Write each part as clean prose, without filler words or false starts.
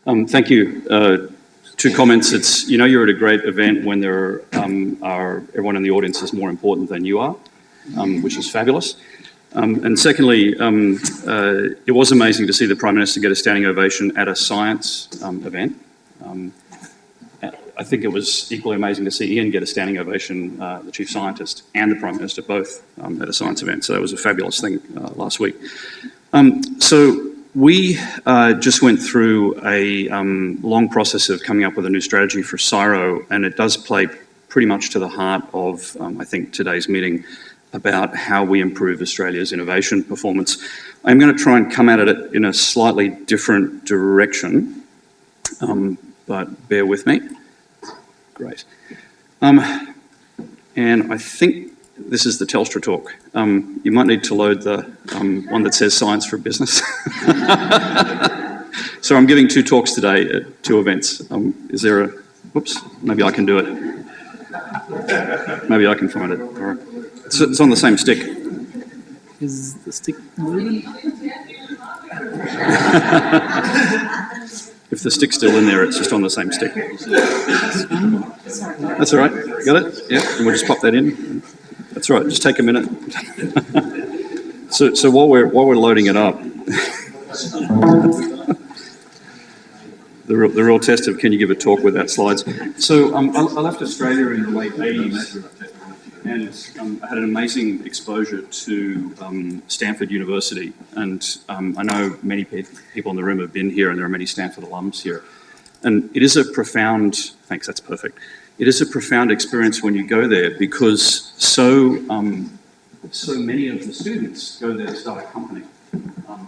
Thank you. Two comments. It's, you're at a great event when there are everyone in the audience is more important than you are, which is fabulous. And secondly, it was amazing to see the Prime Minister get a standing ovation at a science event. I think it was equally amazing to see Ian get a standing ovation, the Chief Scientist and the Prime Minister both at a science event. So that was a fabulous thing last week. So we just went through a long process of coming up with a new strategy for CSIRO, and it does play pretty much to the heart of, I think, today's meeting about how we improve Australia's innovation performance. I'm going to try and come at it in a slightly different direction, but bear with me. Great. And I think this is the Telstra talk. You might need to load the one that says Science for Business. So I'm giving two talks today at two events. Is there a, whoops, maybe I can do it. Maybe I can find it. All right. It's on the same stick. Is the stick moving? If the stick's still in there, it's just on the same stick. That's all right. Got it? Yeah, and we'll just pop that in. That's all right. Just take a minute. So while we're loading it up, the real test of can you give a talk without slides. So I left Australia in the late 80s, and I had an amazing exposure to Stanford University. And I know many people in the room have been here, and there are many Stanford alums here. And it is a profound, thanks, that's perfect. It is a profound experience when you go there because so many of the students go there to start a company,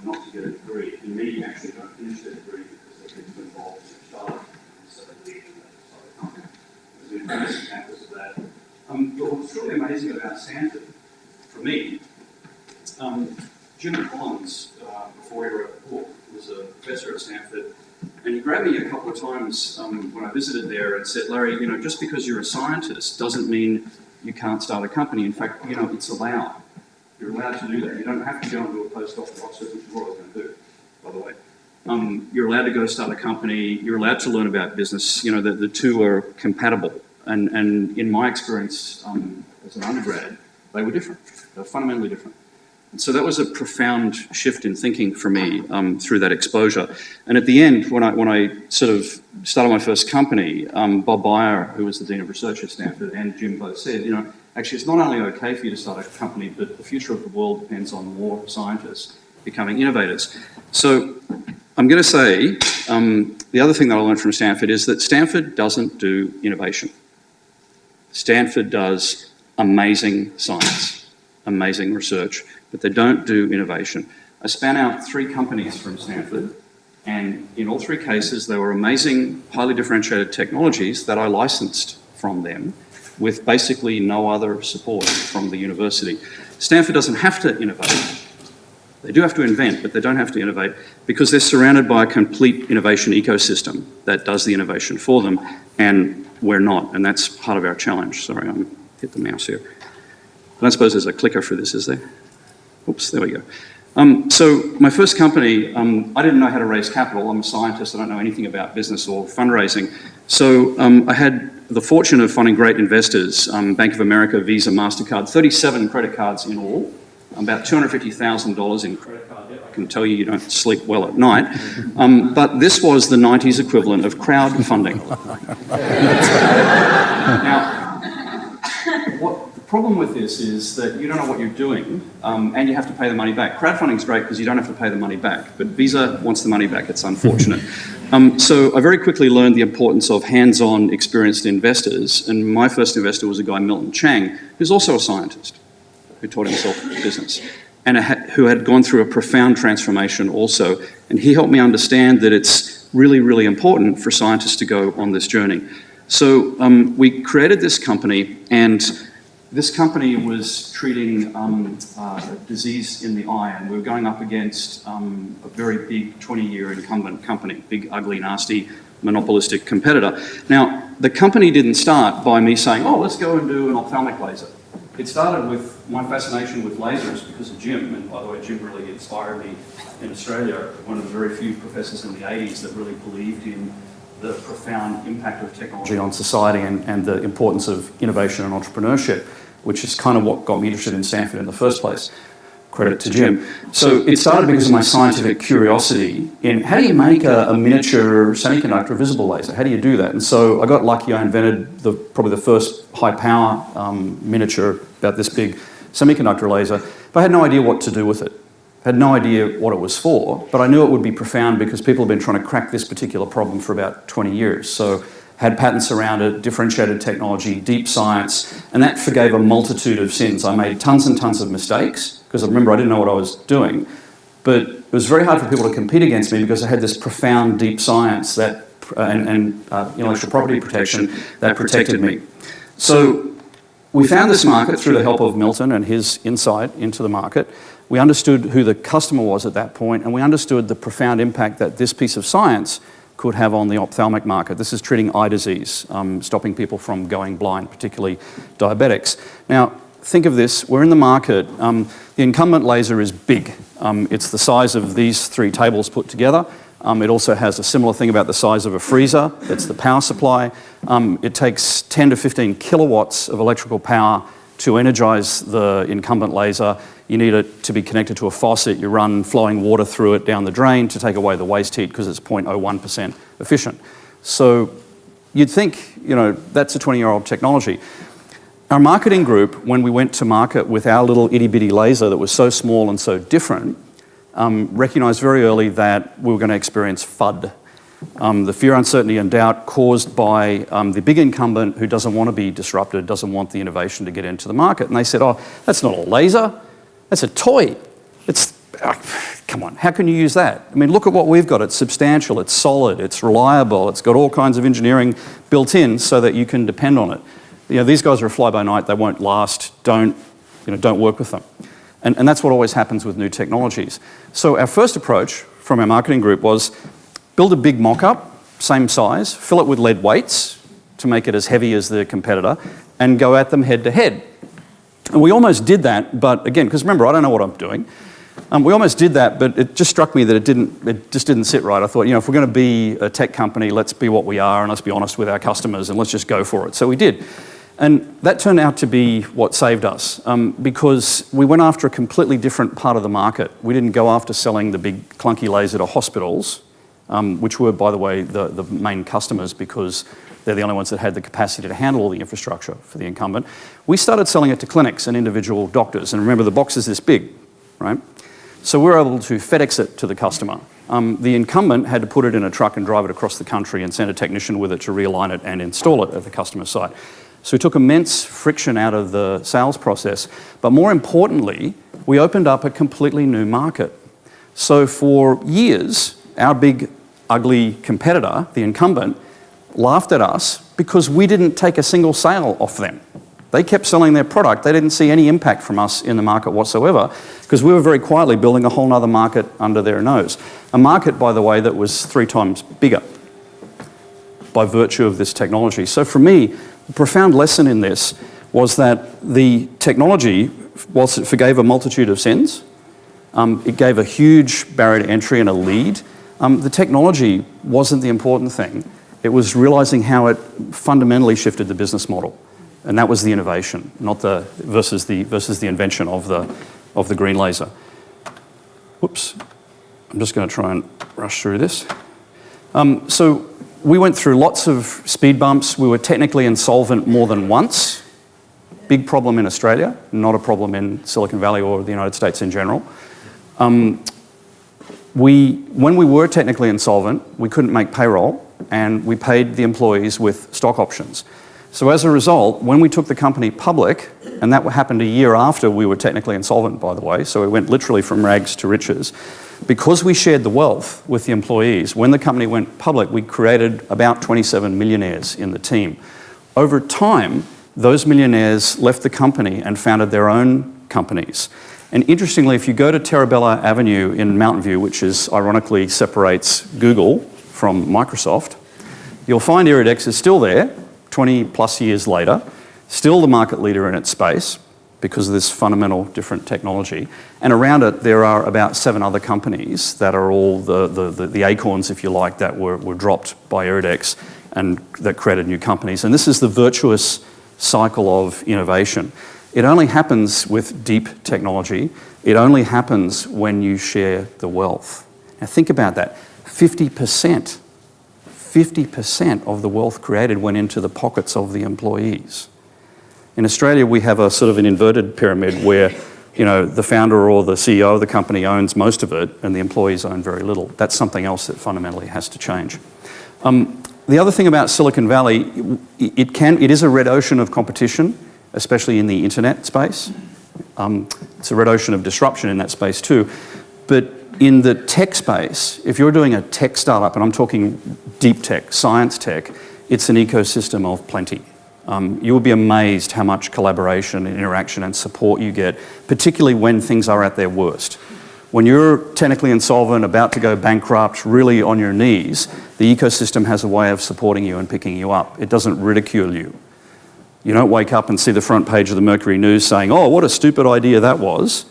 not to get a degree. And many actually don't finish their degree because they've been involved in a startup, so they leave and start a company. There's been various examples of that. But what's really amazing about Stanford, for me, Jim Collins, before he wrote the book, was a professor at Stanford, and he grabbed me a couple of times when I visited there and said, Larry, just because you're a scientist doesn't mean you can't start a company. In fact, it's allowed. You're allowed to do that. You don't have to go and do a postdoc at Oxford, which we're always going to do, by the way. You're allowed to go start a company. You're allowed to learn about business. The two are compatible. And in my experience as an undergrad, they were different. They were fundamentally different. And so that was a profound shift in thinking for me through that exposure. And at the end, when I sort of started my first company, Bob Beyer, who was the Dean of Research at Stanford, and Jim both said, actually it's not only okay for you to start a company, but the future of the world depends on more scientists becoming innovators. So I'm going to say the other thing that I learned from Stanford is that Stanford doesn't do innovation. Stanford does amazing science, amazing research, but they don't do innovation. I span out 3 companies from Stanford, and in all 3 cases, they were amazing, highly differentiated technologies that I licensed from them with basically no other support from the university. Stanford doesn't have to innovate. They do have to invent, but they don't have to innovate because they're surrounded by a complete innovation ecosystem that does the innovation for them, and we're not, and that's part of our challenge. Sorry, I'm hit the mouse here. I don't suppose there's a clicker for this, is there? Oops, there we go. So my first company, I didn't know how to raise capital. I'm a scientist, I don't know anything about business or fundraising. So I had the fortune of finding great investors, Bank of America, Visa, MasterCard, 37 credit cards in all, about $250,000 in credit card debt. I can tell you don't sleep well at night. But this was the 90s equivalent of crowdfunding. Now, the problem with this is that you don't know what you're doing and you have to pay the money back. Crowdfunding is great because you don't have to pay the money back, but Visa wants the money back. It's unfortunate. So I very quickly learned the importance of hands-on experienced investors, and my first investor was a guy, Milton Chang, who's also a scientist, who taught himself business, and who had gone through a profound transformation also. And he helped me understand that it's really, really important for scientists to go on this journey. So we created this company, and this company was treating a disease in the eye, and we were going up against a very big 20-year incumbent company, big, ugly, nasty, monopolistic competitor. Now, the company didn't start by me saying, oh, let's go and do an ophthalmic laser. it started with my fascination with lasers because of Jim, and by the way, Jim really inspired me in Australia, one of the very few professors in the 80s that really believed in the profound impact of technology on society and the importance of innovation and entrepreneurship, which is kind of what got me interested in Stanford in the first place. Credit to Jim. So it started because of my scientific curiosity in how do you make a miniature semiconductor visible laser? How do you do that? And so I got lucky. I invented probably the first high power miniature, about this big, semiconductor laser, but I had no idea what to do with it. I had no idea what it was for, but I knew it would be profound because people have been trying to crack this particular problem for about 20 years. So had patents around it, differentiated technology, deep science, and that forgave a multitude of sins. I made tons and tons of mistakes, because remember, I didn't know what I was doing, but it was very hard for people to compete against me because I had this profound deep science that and intellectual property protection that protected me. So we found this market through the help of Milton and his insight into the market. We understood who the customer was at that point, and we understood the profound impact that this piece of science could have on the ophthalmic market. This is treating eye disease, stopping people from going blind, particularly diabetics. Now, think of this, we're in the market. The incumbent laser is big. It's the size of these 3 tables put together. It also has a similar thing about the size of a freezer. It's the power supply. It takes 10 to 15 kilowatts of electrical power to energize the incumbent laser. You need it to be connected to a faucet. You run flowing water through it down the drain to take away the waste heat because it's 0.01% efficient. So you'd think, that's a 20-year-old technology. Our marketing group, when we went to market with our little itty-bitty laser that was so small and so different, recognized very early that we were going to experience FUD. The fear, uncertainty, and doubt caused by the big incumbent who doesn't want to be disrupted, doesn't want the innovation to get into the market. And they said, oh, that's not a laser, that's a toy. Come on, how can you use that? I mean, look at what we've got. It's substantial, it's solid, it's reliable, it's got all kinds of engineering built in so that you can depend on it. These guys are a fly-by-night, they won't last, don't work with them. And that's what always happens with new technologies. So our first approach from our marketing group was build a big mock-up, same size, fill it with lead weights to make it as heavy as the competitor, and go at them head-to-head. And we almost did that, but again, because remember, I don't know what I'm doing. We almost did that, but it just struck me that it just didn't sit right. I thought, if we're going to be a tech company, let's be what we are, and let's be honest with our customers, and let's just go for it. So we did. And that turned out to be what saved us, because we went after a completely different part of the market. We didn't go after selling the big clunky laser to hospitals, which were, by the way, the main customers because they're the only ones that had the capacity to handle all the infrastructure for the incumbent. We started selling it to clinics and individual doctors. And remember, the box is this big, right? So we were able to FedEx it to the customer. The incumbent had to put it in a truck and drive it across the country and send a technician with it to realign it and install it at the customer site. So we took immense friction out of the sales process. But more importantly, we opened up a completely new market. So for years, our big, ugly competitor, the incumbent, laughed at us because we didn't take a single sale off them. They kept selling their product. They didn't see any impact from us in the market whatsoever because we were very quietly building a whole other market under their nose. A market, by the way, that was 3 times bigger by virtue of this technology. So for me, the profound lesson in this was that the technology, whilst it forgave a multitude of sins, it gave a huge barrier to entry and a lead. The technology wasn't the important thing. It was realizing how it fundamentally shifted the business model. And that was the innovation, not versus the invention of the green laser. Whoops. I'm just going to try and rush through this. So we went through lots of speed bumps. We were technically insolvent more than once. Big problem in Australia, not a problem in Silicon Valley or the United States in general. When we were technically insolvent, we couldn't make payroll, and we paid the employees with stock options. So as a result, when we took the company public, and that happened a year after we were technically insolvent, by the way, so we went literally from rags to riches, because we shared the wealth with the employees, when the company went public, we created about 27 millionaires in the team. Over time, those millionaires left the company and founded their own companies. And interestingly, if you go to Terabella Avenue in Mountain View, which is ironically separates Google from Microsoft, you'll find Iridex is still there, 20 plus years later, still the market leader in its space. because of this fundamental different technology. And around it, there are about 7 other companies that are all the acorns, if you like, that were dropped by Iridex and that created new companies. And this is the virtuous cycle of innovation. It only happens with deep technology. It only happens when you share the wealth. Now think about that. 50% of the wealth created went into the pockets of the employees. In Australia, we have a sort of an inverted pyramid where, you know, the founder or the CEO of the company owns most of it and the employees own very little. That's something else that fundamentally has to change. The other thing about Silicon Valley, it is a red ocean of competition, especially in the internet space. It's a red ocean of disruption in that space too. But in the tech space, if you're doing a tech startup, and I'm talking deep tech, science tech, it's an ecosystem of plenty. You will be amazed how much collaboration and interaction and support you get, particularly when things are at their worst. When you're technically insolvent, about to go bankrupt, really on your knees, the ecosystem has a way of supporting you and picking you up. It doesn't ridicule you. You don't wake up and see the front page of the Mercury News saying, oh, what a stupid idea that was.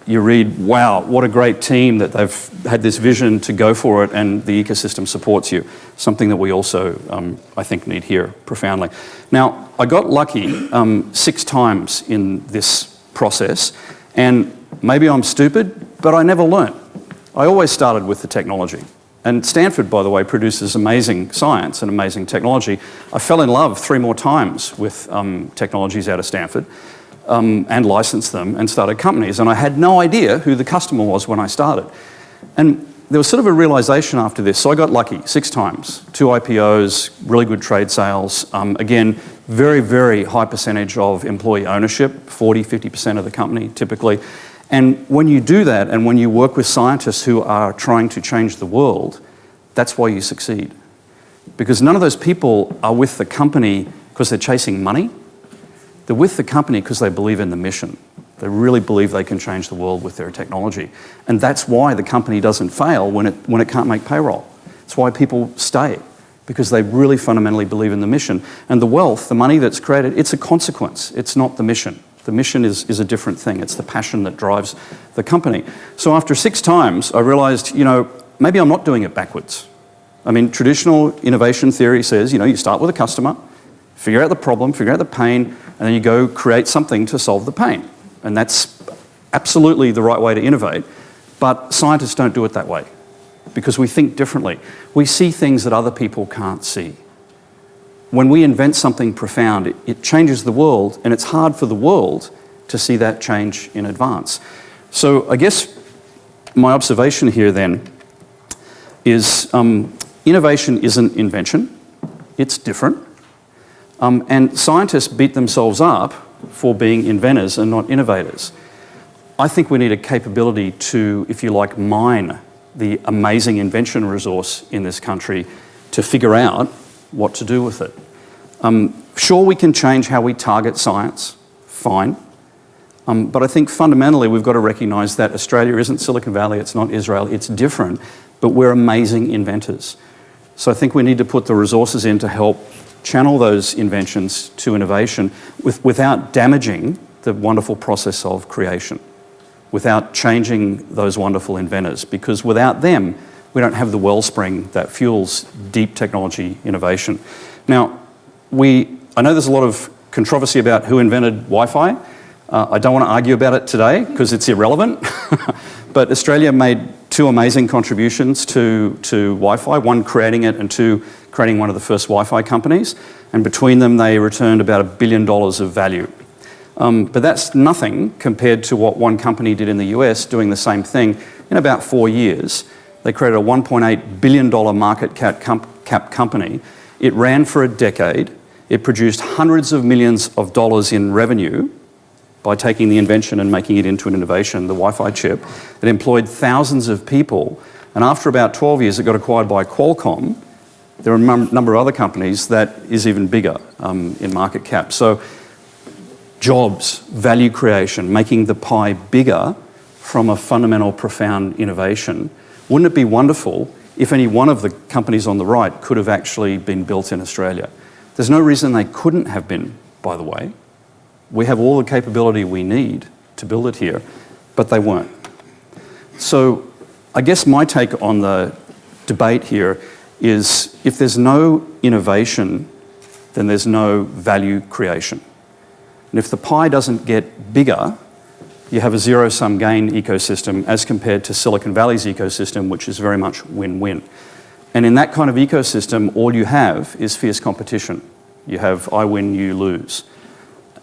You read, wow, what a great team that they've had this vision to go for it and the ecosystem supports you. Something that we also, I think, need here profoundly. Now, I got lucky 6 times in this process, and maybe I'm stupid, but I never learnt. I always started with the technology. And Stanford, by the way, produces amazing science and amazing technology. I fell in love 3 more times with technologies out of Stanford. And licensed them and started companies. And I had no idea who the customer was when I started. And there was sort of a realization after this. So I got lucky 6 times, 2 IPOs, really good trade sales. Again, very, very high percentage of employee ownership, 40, 50% of the company typically. And when you do that and when you work with scientists who are trying to change the world, that's why you succeed. Because none of those people are with the company because they're chasing money. They're with the company because they believe in the mission. They really believe they can change the world with their technology. And that's why the company doesn't fail when it can't make payroll. It's why people stay, because they really fundamentally believe in the mission. And the wealth, the money that's created, it's a consequence. It's not the mission. The mission is a different thing. It's the passion that drives the company. So after 6 times, I realized, you know, maybe I'm not doing it backwards. I mean, traditional innovation theory says, you know, you start with a customer, figure out the problem, figure out the pain, and then you go create something to solve the pain. And that's absolutely the right way to innovate. But scientists don't do it that way because we think differently. We see things that other people can't see. When we invent something profound, it changes the world, and it's hard for the world to see that change in advance. So I guess my observation here then is innovation isn't invention, it's different. And scientists beat themselves up for being inventors and not innovators. I think we need a capability to, if you like, mine the amazing invention resource in this country to figure out what to do with it. Sure, we can change how we target science, fine. But I think fundamentally we've got to recognise that Australia isn't Silicon Valley, it's not Israel, it's different, but we're amazing inventors. So I think we need to put the resources in to help channel those inventions to innovation without damaging the wonderful process of creation, without changing those wonderful inventors, because without them, we don't have the wellspring that fuels deep technology innovation. Now, I know there's a lot of controversy about who invented Wi-Fi. I don't want to argue about it today because it's irrelevant, but Australia made 2 amazing contributions to Wi-Fi, 1 creating it and 2 creating one of the first Wi-Fi companies, and between them they returned about $1 billion of value. But that's nothing compared to what 1 company did in the US doing the same thing in about 4 years. They created a $1.8 billion market cap company. It ran for a decade. It produced hundreds of millions of dollars in revenue by taking the invention and making it into an innovation, the Wi-Fi chip. It employed thousands of people, and after about 12 years it got acquired by Qualcomm. There are a number of other companies that is even bigger in market cap. So jobs, value creation, making the pie bigger from a fundamental, profound innovation. Wouldn't it be wonderful if any one of the companies on the right could have actually been built in Australia? There's no reason they couldn't have been, by the way. We have all the capability we need to build it here, but they weren't. So I guess my take on the debate here is if there's no innovation, then there's no value creation. And if the pie doesn't get bigger, you have a zero-sum gain ecosystem as compared to Silicon Valley's ecosystem, which is very much win-win. And in that kind of ecosystem, all you have is fierce competition. You have I win, you lose.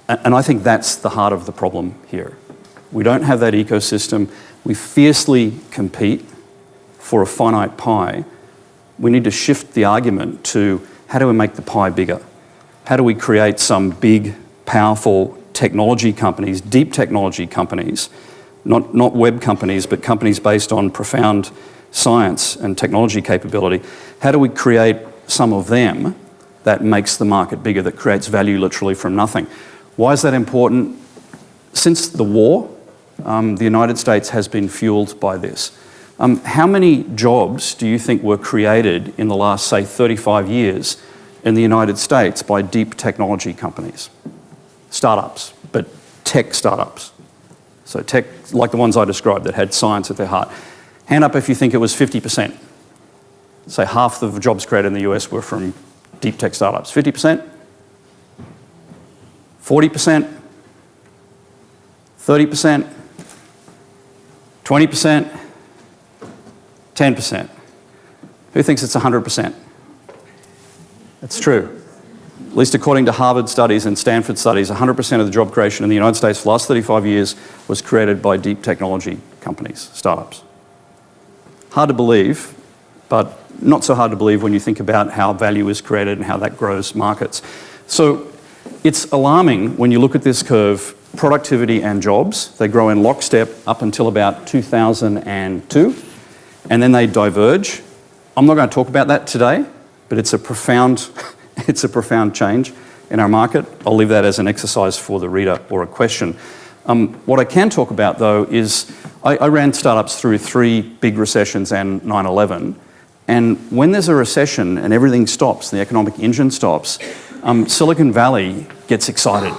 And I think that's the heart of the problem here. We don't have that ecosystem. We fiercely compete for a finite pie. We need to shift the argument to how do we make the pie bigger? How do we create some big, powerful technology companies, deep technology companies, not web companies, but companies based on profound science and technology capability? How do we create some of them that makes the market bigger, that creates value literally from nothing? Why is that important? Since the war, the United States has been fueled by this. How many jobs do you think were created in the last, say, 35 years in the United States by deep technology companies? Startups, but tech startups. So tech, like the ones I described, that had science at their heart. Hand up if you think it was 50%. Say half the jobs created in the US were from deep tech startups. 50%? 40%? 30%? 20%? 10%? Who thinks it's 100%? That's true. At least according to Harvard studies and Stanford studies, 100% of the job creation in the United States for the last 35 years was created by deep technology companies, startups. Hard to believe, but not so hard to believe when you think about how value is created and how that grows markets. So it's alarming when you look at this curve, productivity and jobs, they grow in lockstep up until about 2002, and then they diverge. I'm not going to talk about that today, but it's a profound change in our market. I'll leave that as an exercise for the reader or a question. What I can talk about, though, is I ran startups through 3 big recessions and 9/11. And when there's a recession and everything stops, the economic engine stops, Silicon Valley gets excited.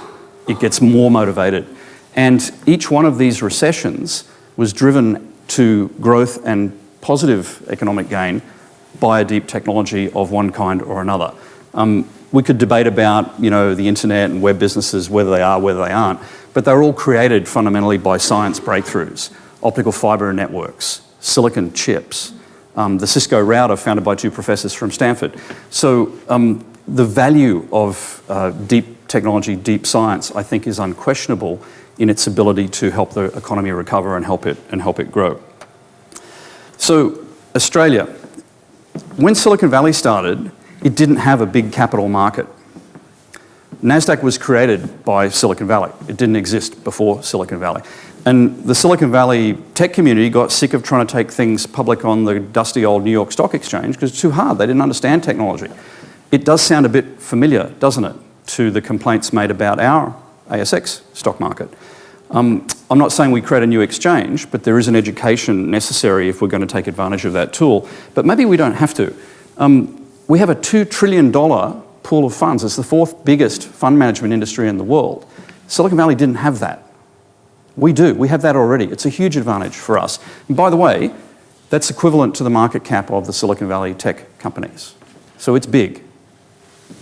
It gets more motivated. And each one of these recessions was driven to growth and positive economic gain by a deep technology of one kind or another. We could debate about, the internet and web businesses, whether they are, whether they aren't, but they're all created fundamentally by science breakthroughs, optical fiber networks, silicon chips, the Cisco router founded by 2 professors from Stanford. So the value of deep technology, deep science, I think is unquestionable in its ability to help the economy recover and help it grow. So Australia, when Silicon Valley started, it didn't have a big capital market. NASDAQ was created by Silicon Valley. It didn't exist before Silicon Valley. And the Silicon Valley tech community got sick of trying to take things public on the dusty old New York Stock Exchange because it's too hard. They didn't understand technology. It does sound a bit familiar, doesn't it, to the complaints made about our ASX stock market. I'm not saying we create a new exchange, but there is an education necessary if we're going to take advantage of that tool. But maybe we don't have to. We have a $2 trillion pool of funds. It's the 4th biggest fund management industry in the world. Silicon Valley didn't have that. We do. We have that already. It's a huge advantage for us. And by the way, that's equivalent to the market cap of the Silicon Valley tech companies. So it's big.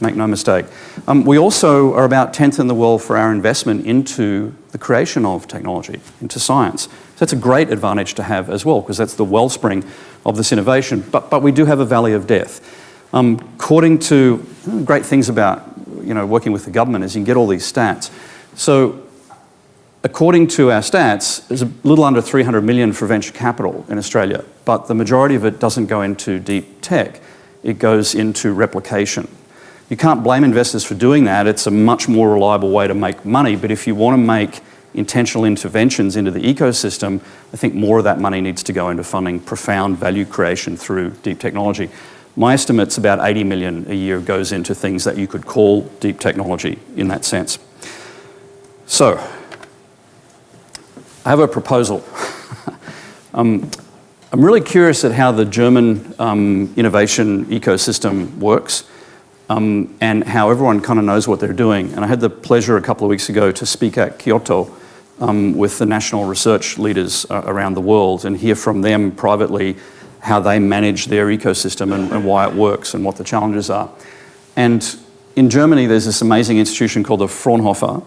Make no mistake. We also are about 10th in the world for our investment into the creation of technology, into science. So that's a great advantage to have as well, because that's the wellspring of this innovation. But we do have a valley of death. According to great things about working with the government is you can get all these stats. So according to our stats, there's a little under 300 million for venture capital in Australia, but the majority of it doesn't go into deep tech. It goes into replication. You can't blame investors for doing that. It's a much more reliable way to make money, but if you want to make intentional interventions into the ecosystem, I think more of that money needs to go into funding profound value creation through deep technology. My estimate's about 80 million a year goes into things that you could call deep technology in that sense. So, I have a proposal. I'm really curious at how the German innovation ecosystem works. and how everyone kind of knows what they're doing. And I had the pleasure a couple of weeks ago to speak at Kyoto with the national research leaders around the world and hear from them privately how they manage their ecosystem and why it works and what the challenges are. And in Germany, there's this amazing institution called the Fraunhofer.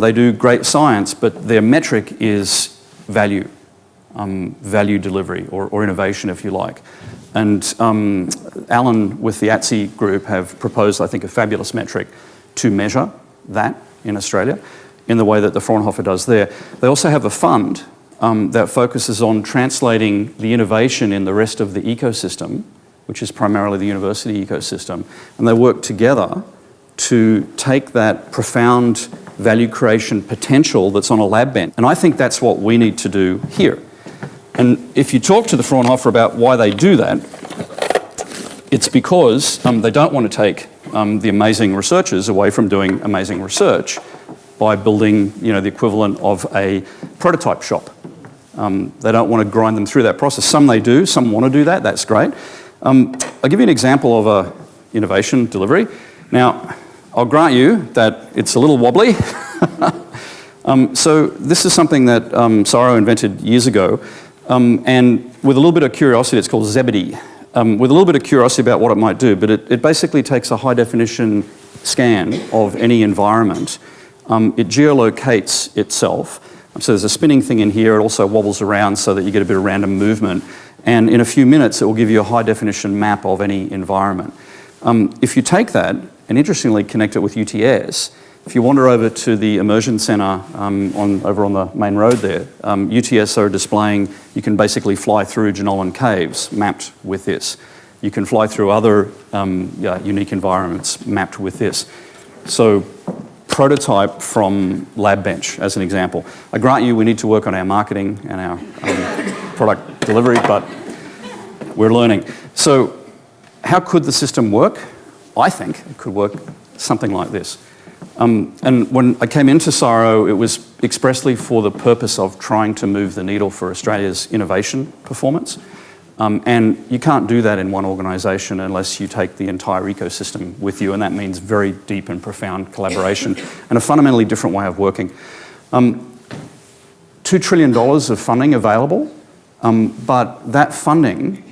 They do great science, but their metric is value delivery or innovation, if you like. And Alan with the ATSI group have proposed, I think, a fabulous metric to measure that in Australia in the way that the Fraunhofer does there. They also have a fund that focuses on translating the innovation in the rest of the ecosystem, which is primarily the university ecosystem, and they work together to take that profound value creation potential that's on a lab bench. And I think that's what we need to do here. And if you talk to the Fraunhofer about why they do that, it's because they don't want to take the amazing researchers away from doing amazing research by building, the equivalent of a prototype shop. They don't want to grind them through that process. Some they do, some want to do that, that's great. I'll give you an example of a innovation delivery. Now, I'll grant you that it's a little wobbly. So this is something that CSIRO invented years ago, and with a little bit of curiosity, it's called Zebedee. With a little bit of curiosity about what it might do, but it basically takes a high-definition scan of any environment. It geolocates itself. So there's a spinning thing in here. It also wobbles around so that you get a bit of random movement. And in a few minutes, it will give you a high-definition map of any environment. If you take that, and interestingly connect it with UTS, if you wander over to the Immersion Centre over on the main road there, UTS are displaying, you can basically fly through Jenolan Caves mapped with this. You can fly through other unique environments mapped with this. So prototype from lab bench as an example. I grant you we need to work on our marketing and our product delivery, but we're learning. So how could the system work? I think it could work something like this. And when I came into CSIRO, it was expressly for the purpose of trying to move the needle for Australia's innovation performance. And you can't do that in one organisation unless you take the entire ecosystem with you, and that means very deep and profound collaboration and a fundamentally different way of working. $2 trillion of funding available, but that funding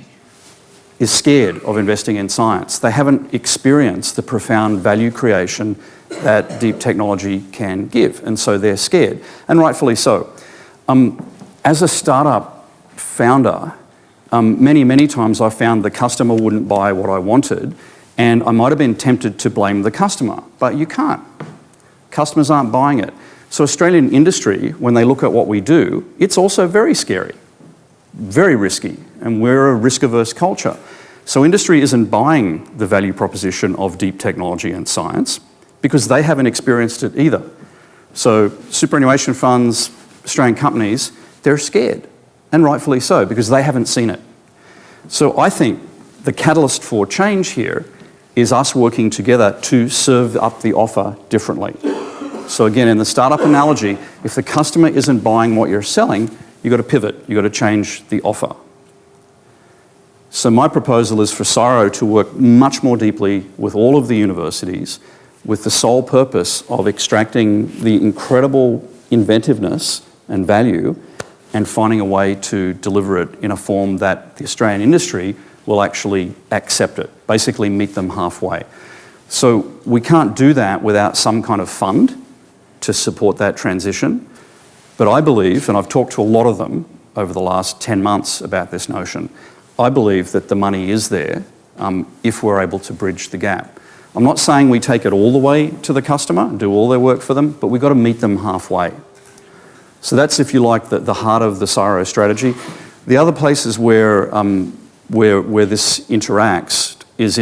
is scared of investing in science. They haven't experienced the profound value creation that deep technology can give, and so they're scared, and rightfully so. As a startup founder, many times I found the customer wouldn't buy what I wanted, and I might have been tempted to blame the customer, but you can't. Customers aren't buying it. So Australian industry, when they look at what we do, it's also very scary, very risky, and we're a risk-averse culture. So industry isn't buying the value proposition of deep technology and science because they haven't experienced it either. So superannuation funds, Australian companies, they're scared, and rightfully so, because they haven't seen it. So I think the catalyst for change here is us working together to serve up the offer differently. So again, in the startup analogy, if the customer isn't buying what you're selling, you've got to pivot, you've got to change the offer. So my proposal is for CSIRO to work much more deeply with all of the universities with the sole purpose of extracting the incredible inventiveness and value and finding a way to deliver it in a form that the Australian industry will actually accept it, basically meet them halfway. So we can't do that without some kind of fund to support that transition. But I believe, and I've talked to a lot of them over the last 10 months about this notion, I believe that the money is there if we're able to bridge the gap. I'm not saying we take it all the way to the customer and do all their work for them, but we've got to meet them halfway. So that's, if you like, the heart of the CSIRO strategy. The other places where this interacts is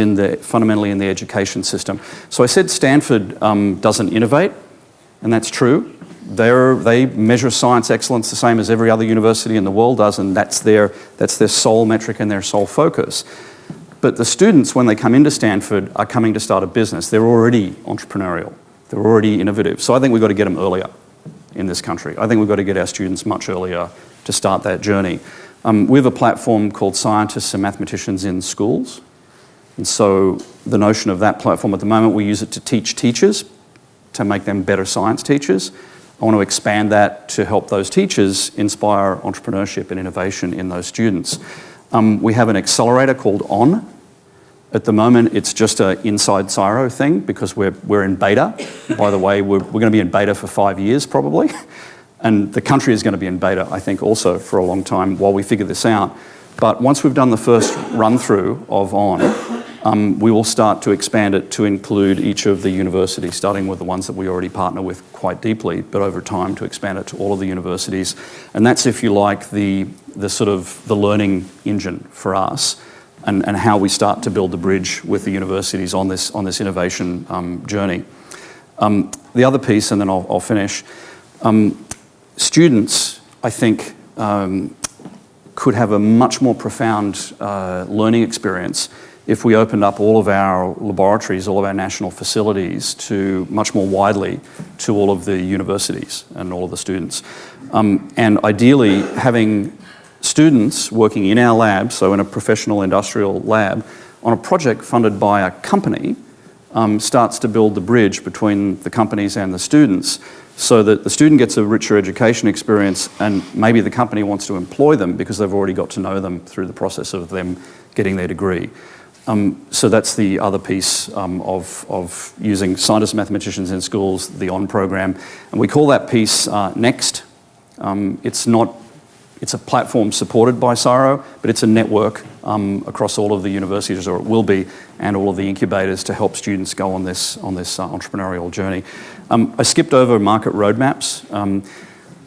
fundamentally in the education system. So I said Stanford doesn't innovate, and that's true. They measure science excellence the same as every other university in the world does, and that's their sole metric and their sole focus. But the students, when they come into Stanford, are coming to start a business. They're already entrepreneurial. They're already innovative. So I think we've got to get them earlier in this country. I think we've got to get our students much earlier to start that journey. We have a platform called Scientists and Mathematicians in Schools. And so the notion of that platform at the moment, we use it to teach teachers, to make them better science teachers. I want to expand that to help those teachers inspire entrepreneurship and innovation in those students. We have an accelerator called ON. At the moment, it's just an inside CSIRO thing because we're in beta. By the way, we're going to be in beta for 5 years probably. And the country is going to be in beta, I think, also for a long time while we figure this out. But once we've done the first run-through of ON, we will start to expand it to include each of the universities, starting with the ones that we already partner with quite deeply, but over time to expand it to all of the universities. And that's, if you like, the sort of the learning engine for us and how we start to build the bridge with the universities on this innovation journey. The other piece, and then I'll finish, students, I think, could have a much more profound learning experience if we opened up all of our laboratories, all of our national facilities to much more widely to all of the universities and all of the students. And ideally, having students working in our lab, so in a professional industrial lab, on a project funded by a company, starts to build the bridge between the companies and the students so that the student gets a richer education experience and maybe the company wants to employ them because they've already got to know them through the process of them getting their degree. So that's the other piece of using scientists and mathematicians in schools, the ON program. And we call that piece NEXT. It's a platform supported by CSIRO, but it's a network across all of the universities, or it will be, and all of the incubators to help students go on this entrepreneurial journey. I skipped over market roadmaps.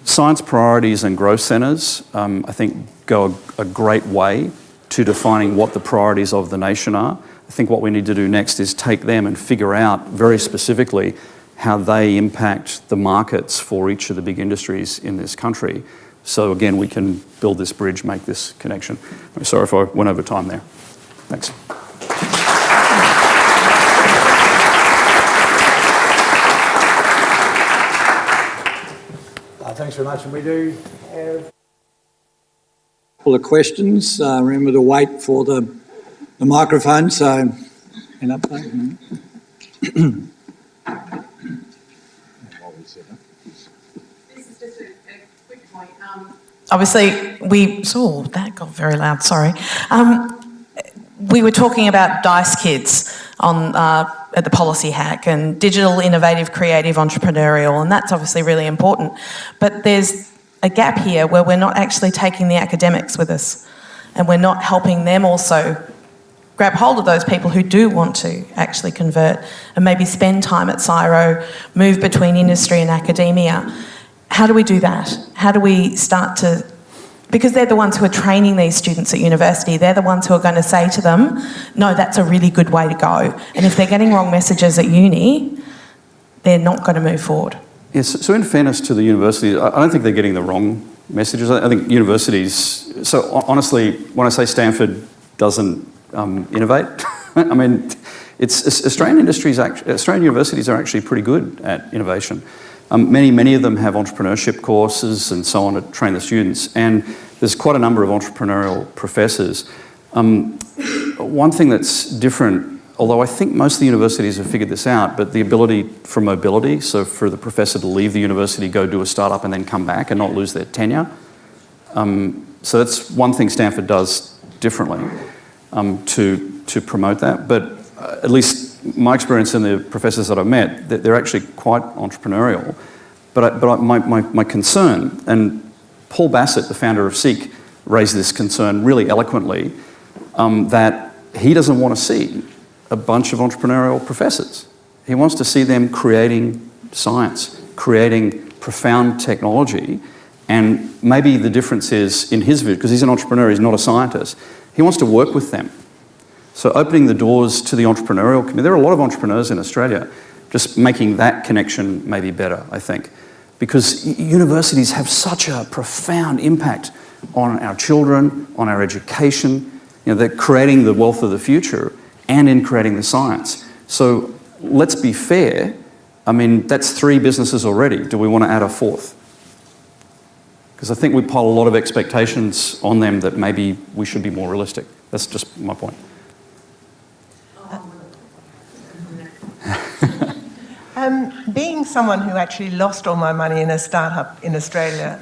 Science priorities and growth centres, I think, go a great way to defining what the priorities of the nation are. I think what we need to do next is take them and figure out very specifically how they impact the markets for each of the big industries in this country. So again, we can build this bridge, make this connection. I'm sorry if I went over time there. Thanks. Thanks very much. And we do have couple of questions. Remember to wait for the microphone. So, an update. This is just a quick point. Obviously, that got very loud. Sorry. We were talking about DICE Kids on at the Policy Hack and digital, innovative, creative, entrepreneurial, and that's obviously really important. But there's a gap here where we're not actually taking the academics with us and we're not helping them also grab hold of those people who do want to actually convert and maybe spend time at CSIRO, move between industry and academia. How do we do that? How do we start to... Because they're the ones who are training these students at university. They're the ones who are going to say to them, no, that's a really good way to go. And if they're getting wrong messages at uni, they're not going to move forward. Yes, so in fairness to the universities, I don't think they're getting the wrong messages. I think universities, so honestly, when I say Stanford doesn't innovate, I mean, Australian universities are actually pretty good at innovation. Many of them have entrepreneurship courses and so on to train the students, and there's quite a number of entrepreneurial professors. One thing that's different, although I think most of the universities have figured this out, but the ability for mobility, so for the professor to leave the university, go do a startup and then come back and not lose their tenure. So that's one thing Stanford does differently to promote that. But at least my experience in the professors that I've met, they're actually quite entrepreneurial. But my concern, and Paul Bassett, the founder of Seek, raised this concern really eloquently, that he doesn't want to see a bunch of entrepreneurial professors. He wants to see them creating science, creating profound technology, and maybe the difference is in his view, because he's an entrepreneur, he's not a scientist, he wants to work with them. So opening the doors to the entrepreneurial community, there are a lot of entrepreneurs in Australia, just making that connection maybe better, I think. Because universities have such a profound impact on our children, on our education. You know, they're creating the wealth of the future and in creating the science. So let's be fair. I mean, that's 3 businesses already. Do we want to add a 4th? Because I think we pile a lot of expectations on them that maybe we should be more realistic. That's just my point. Being someone who actually lost all my money in a startup in Australia,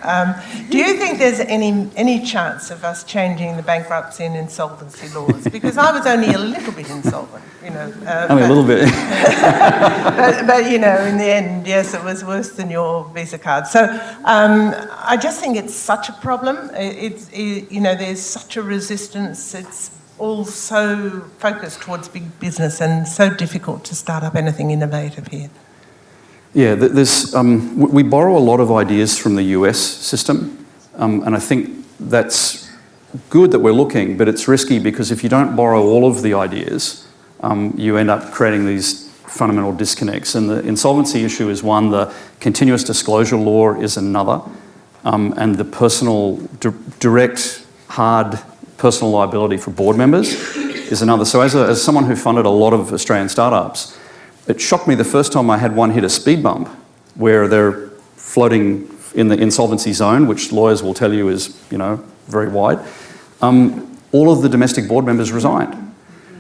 do you think there's any chance of us changing the bankruptcy and insolvency laws? Because I was only a little bit insolvent, you know. Only a little bit. but, you know, in the end, yes, it was worse than your Visa card. So I just think it's such a problem. You know, there's such a resistance. It's all so focused towards big business and so difficult to start up anything innovative here. Yeah, we borrow a lot of ideas from the US system, and I think that's good that we're looking, but it's risky because if you don't borrow all of the ideas, you end up creating these fundamental disconnects. And the insolvency issue is one, the continuous disclosure law is another, and the direct, hard personal liability for board members is another. So as someone who funded a lot of Australian startups, it shocked me the first time I had one hit a speed bump where they're floating in the insolvency zone, which lawyers will tell you is, you know, very wide. All of the domestic board members resigned.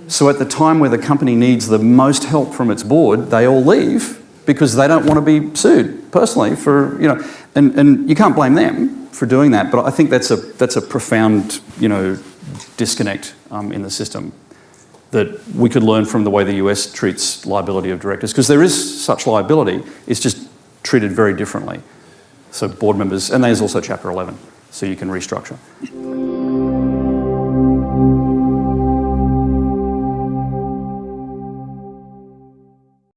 So at the time where the company needs the most help from its board, they all leave because they don't want to be sued personally for, you know, and you can't blame them for doing that, but I think that's a profound, you know, disconnect in the system that we could learn from the way the US treats liability of directors, because there is such liability, it's just treated very differently. So board members, and there's also Chapter 11, so you can restructure.